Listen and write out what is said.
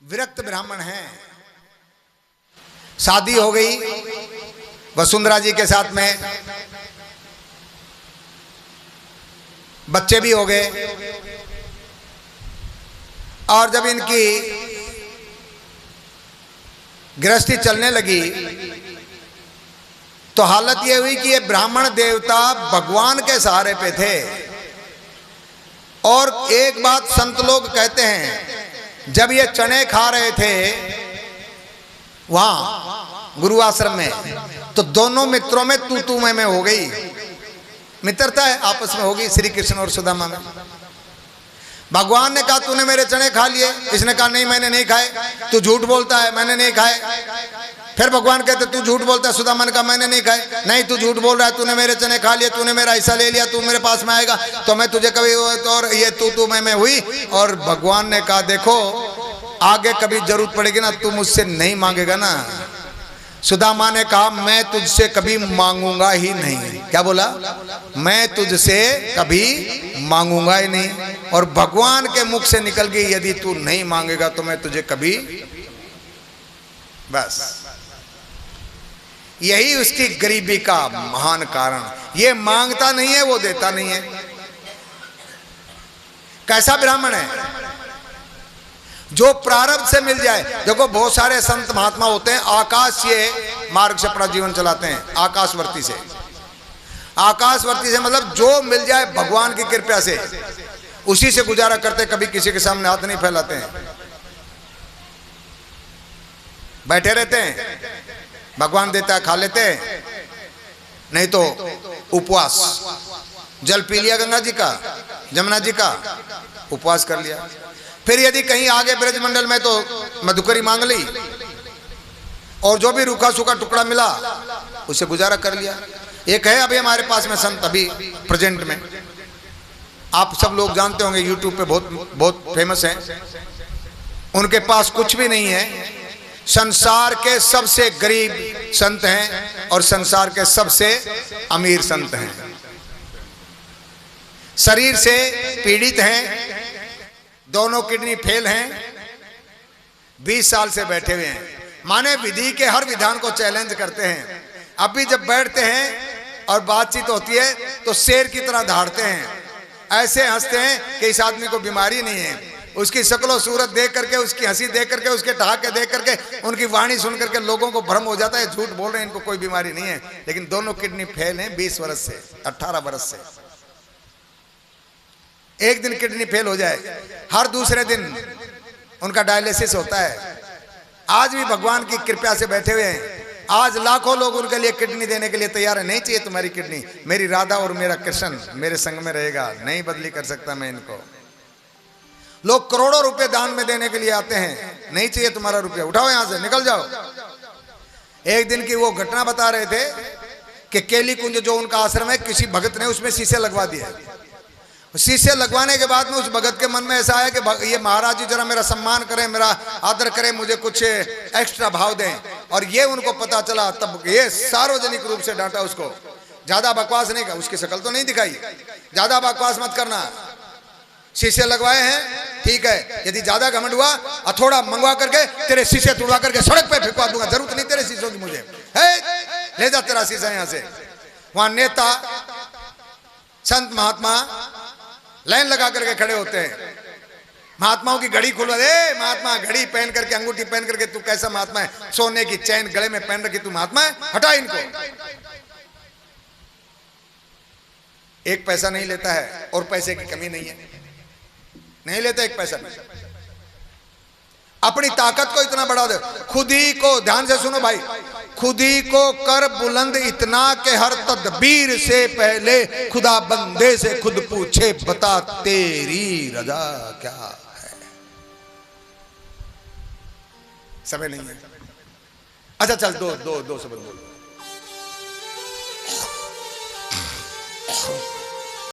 विरक्त ब्राह्मण हैं। शादी हो गई वसुंधरा जी के साथ में, बच्चे भी हो गए, और जब इनकी गृहस्थी चलने लगी तो हालत यह हुई कि ये ब्राह्मण देवता भगवान के सहारे पे थे। और एक बात संत लोग कहते हैं, जब ये चने खा रहे थे वहां गुरु आश्रम में, तो दोनों मित्रों में तू मैं हो गई, मित्रता है आपस में होगी श्री कृष्ण और सुदामा में। भगवान ने कहा तूने मेरे चने खा लिए, इसने कहा नहीं मैंने नहीं खाए। तू झूठ बोलता है, मैंने नहीं खाए। फिर भगवान कहते तू झूठ बोलता है, सुदामा ने कहा मैंने नहीं खाए। नहीं तू झूठ बोल रहा है, तूने मेरे चने खा लिए, तूने मेरा हिस्सा ले लिया, तू मेरे पास में आएगा तो मैं तुझे कभी, और ये तू मैं हुई। और भगवान ने कहा देखो आगे कभी जरूरत पड़ेगी ना, तू मुझसे नहीं मांगेगा ना। सुदामा ने कहा मैं तुझसे कभी मांगूंगा ही नहीं। क्या बोला? मैं तुझसे कभी मांगूंगा ही नहीं। और भगवान के मुख से निकल गई यदि तू नहीं मांगेगा तो मैं तुझे कभी, बस यही उसकी गरीबी का महान कारण। ये मांगता नहीं है, वो देता नहीं है। कैसा ब्राह्मण है जो प्रारब्ध से मिल जाए। देखो बहुत सारे संत महात्मा होते हैं आकाशीय मार्ग से अपना जीवन चलाते हैं, आकाशवर्ती से। आकाशवर्ती से मतलब जो मिल जाए भगवान की कृपा से उसी से गुजारा करते, कभी किसी के सामने हाथ नहीं फैलाते हैं, बैठे रहते हैं, भगवान देता है खा लेते हैं, नहीं तो उपवास। जल पी लिया गंगा जी का, जमुना जी का, उपवास कर लिया। फिर यदि कहीं आगे ब्रजमंडल में तो मधुकरी मांग ली, और जो भी रूखा सूखा टुकड़ा मिला उसे गुजारा कर लिया। एक है अभी हमारे पास में संत, अभी प्रेजेंट में, आप सब लोग जानते होंगे, यूट्यूब पे बहुत फेमस हैं। उनके पास कुछ भी नहीं है, संसार के सबसे गरीब संत हैं और संसार के सबसे अमीर संत हैं। शरीर से पीड़ित हैं, दोनों किडनी फेल हैं, 20 साल से बैठे हुए हैं। माने विधि के हर विधान को चैलेंज करते हैं। अभी जब बैठते हैं और बातचीत होती है तो शेर की तरह दहाड़ते हैं, ऐसे हंसते हैं कि इस आदमी को बीमारी नहीं है। उसकी शक्ल सूरत देख करके, उसकी हंसी देख करके, उसके ठहाके देख करके, उनकी वाणी सुन करके लोगों को भ्रम हो जाता है, झूठ बोल रहे हैं, इनको कोई बीमारी नहीं है। लेकिन दोनों किडनी फेल हैं 20 वर्ष से, 18 वर्ष से। एक दिन किडनी फेल हो जाए, हर दूसरे दिन उनका डायलिसिस होता है। आज भी भगवान की कृपा से बैठे हुए हैं। आज लाखों लोग उनके लिए किडनी देने के लिए तैयार है। नहीं चाहिए तुम्हारी किडनी, मेरी राधा और मेरा कृष्ण मेरे संग में रहेगा, नहीं बदली कर सकता मैं इनको। लोग करोड़ों रुपए दान में देने के लिए आते हैं, नहीं चाहिए तुम्हारा रुपया, उठाओ यहां से, निकल जाओ। एक दिन की वो घटना बता रहे थे कि केली कुंज जो उनका आश्रम है, किसी भगत ने उसमें शीशे लगवा दिया। शीशे लगवाने के बाद में उस भगत के मन में ऐसा आया कि ये महाराज जी जरा मेरा सम्मान करें, मेरा आदर करें, मुझे कुछ एक्स्ट्रा भाव दें। और ये उनको पता चला, तब ये सार्वजनिक रूप से डांटा उसको, ज्यादा बकवास नहीं कर, उसकी शक्ल तो नहीं दिखाई, ज्यादा बकवास मत करना। शीशे लगवाए हैं ठीक है, यदि ज्यादा घमंड हुआ थोड़ा मंगवा करके तेरे शीशे तोड़वा करके सड़क पे फेंकवा दूंगा, जरूरत नहीं तेरे शीशों की मुझे, है ले जा तेरा शीशा यहां से। वहां नेता संत महात्मा लाइन लगा करके खड़े होते हैं। महात्माओं की घड़ी खुलवा दे, महात्मा घड़ी पहन करके, अंगूठी पहन करके, तू कैसा महात्मा है? सोने की चैन गले में पहन रखी, तू महात्मा है? हटा इनको। एक पैसा नहीं लेता है, और पैसे की कमी नहीं है, नहीं लेता एक पैसा नहीं। अपनी ताकत को इतना बढ़ा दे, खुद ही को, ध्यान से सुनो भाई, खुद ही को कर बुलंद इतना के हर तदबीर से पहले खुदा बंदे से खुद पूछे, बता तेरी रजा क्या है। समय नहीं है। अच्छा चल दो शब्द बोलो।